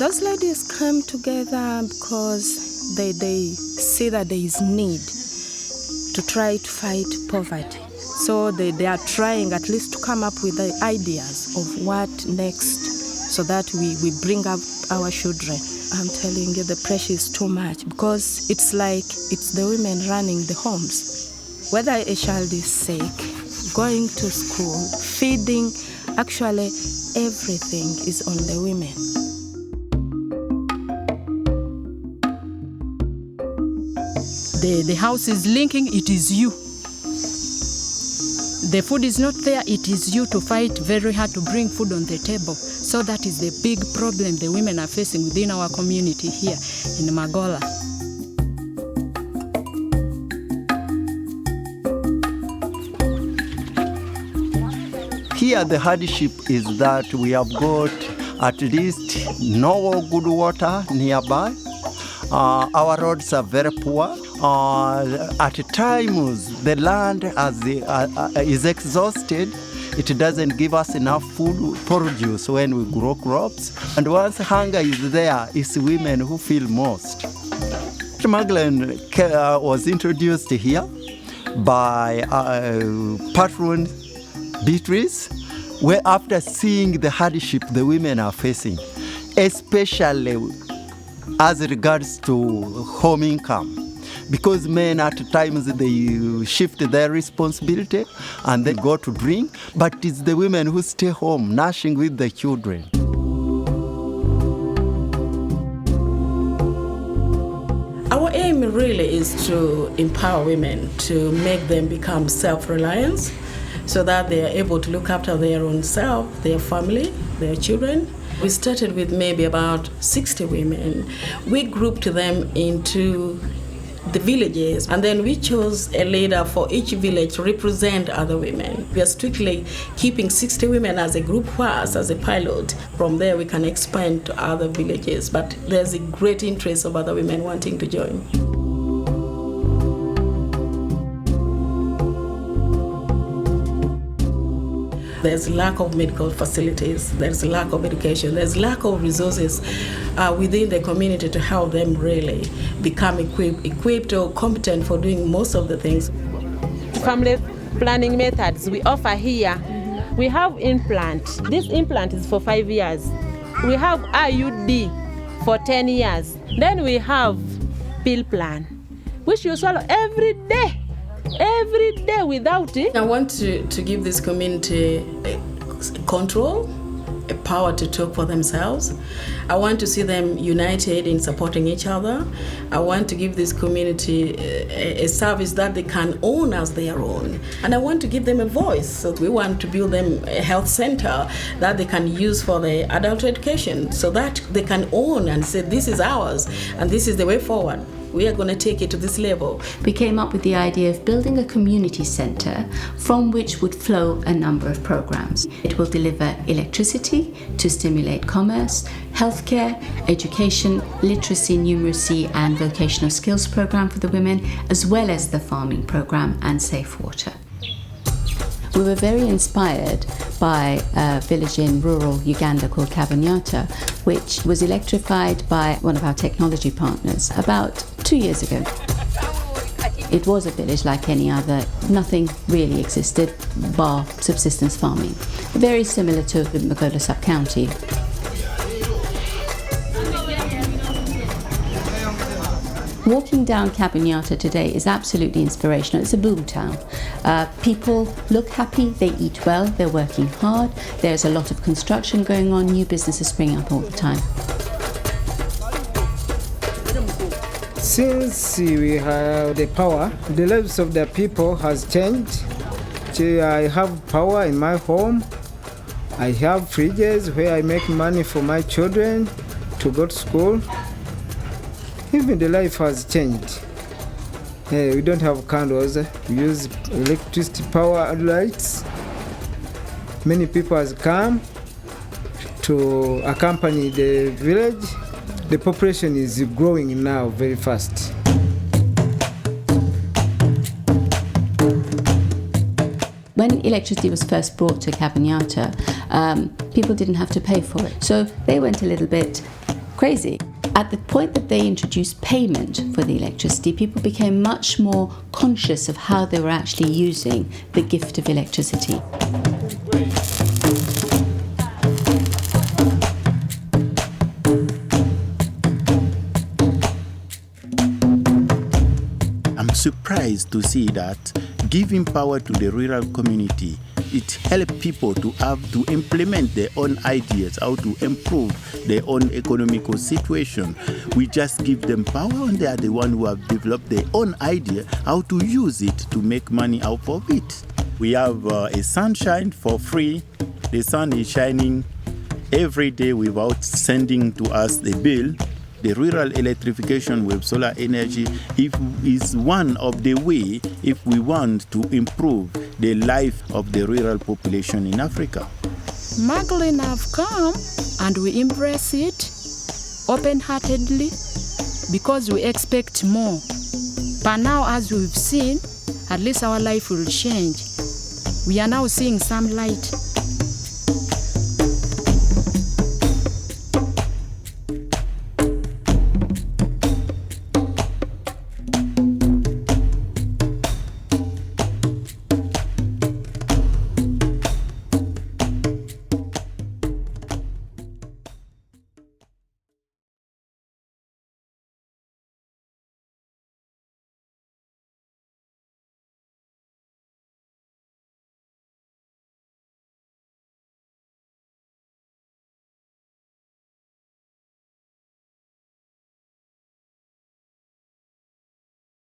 Those ladies come together because they see that there is need to try to fight poverty. So they are trying at least to come up with the ideas of what next so that we bring up our children. I'm telling you, the pressure is too much because it's like it's the women running the homes. Whether a child is sick, going to school, feeding, actually everything is on the women. The house is linking, it is you. The food is not there, it is you to fight very hard to bring food on the table. So that is the big problem the women are facing within our community here in Magola. Here the hardship is that we have got at least no good water nearby. Our roads are very poor. At times, the land is exhausted. It doesn't give us enough food produce when we grow crops. And once hunger is there, it's women who feel most. Pfp Magalen was introduced here by patron Beatrice, where after seeing the hardship the women are facing, especially as regards to home income. Because men at times they shift their responsibility and they go to drink, but it's the women who stay home, nourishing with the children. Our aim really is to empower women, to make them become self-reliant, so that they are able to look after their own self, their family, their children. We started with maybe about 60 women. We grouped them into the villages, and then we chose a leader for each village to represent other women. We are strictly keeping 60 women as a group first, as a pilot. From there we can expand to other villages, but there's a great interest of other women wanting to join. There's lack of medical facilities, there's lack of education, there's lack of resources within the community to help them really become equipped or competent for doing most of the things. Family planning methods we offer here. We have implant. This implant is for 5 years. We have IUD for 10 years. Then we have pill plan, which you swallow every day without it. I want to give this community control, a power to talk for themselves. I want to see them united in supporting each other. I want to give this community a service that they can own as their own. And I want to give them a voice. So we want to build them a health center that they can use for the adult education, so that they can own and say, this is ours and this is the way forward. We are going to take it to this level. We came up with the idea of building a community centre from which would flow a number of programmes. It will deliver electricity to stimulate commerce, healthcare, education, literacy, numeracy and vocational skills programme for the women, as well as the farming programme and safe water. We were very inspired by a village in rural Uganda called Kabanyata, which was electrified by one of our technology partners about 2 years ago. It was a village like any other. Nothing really existed bar subsistence farming, very similar to the Magola sub-county. Walking down Kabanyata today is absolutely inspirational. It's a boom town. People look happy, they eat well, they're working hard, there's a lot of construction going on, new businesses spring up all the time. Since we have the power, the lives of the people has changed. I have power in my home. I have fridges where I make money for my children to go to school. Even the life has changed. We don't have candles, we use electricity power lights. Many people has come to accompany the village. The population is growing now very fast. When electricity was first brought to Kabanyata, people didn't have to pay for it. So they went a little bit crazy. At the point that they introduced payment for the electricity, people became much more conscious of how they were actually using the gift of electricity. I'm surprised to see that giving power to the rural community, it helps people to implement their own ideas, how to improve their own economical situation. We just give them power, and they are the ones who have developed their own idea how to use it to make money out of it. We have a sunshine for free. The sun is shining every day without sending to us the bill. The rural electrification with solar energy is one of the way if we want to improve the life of the rural population in Africa. Magalen have come and we embrace it open-heartedly because we expect more. But now, as we've seen, at least our life will change. We are now seeing some light.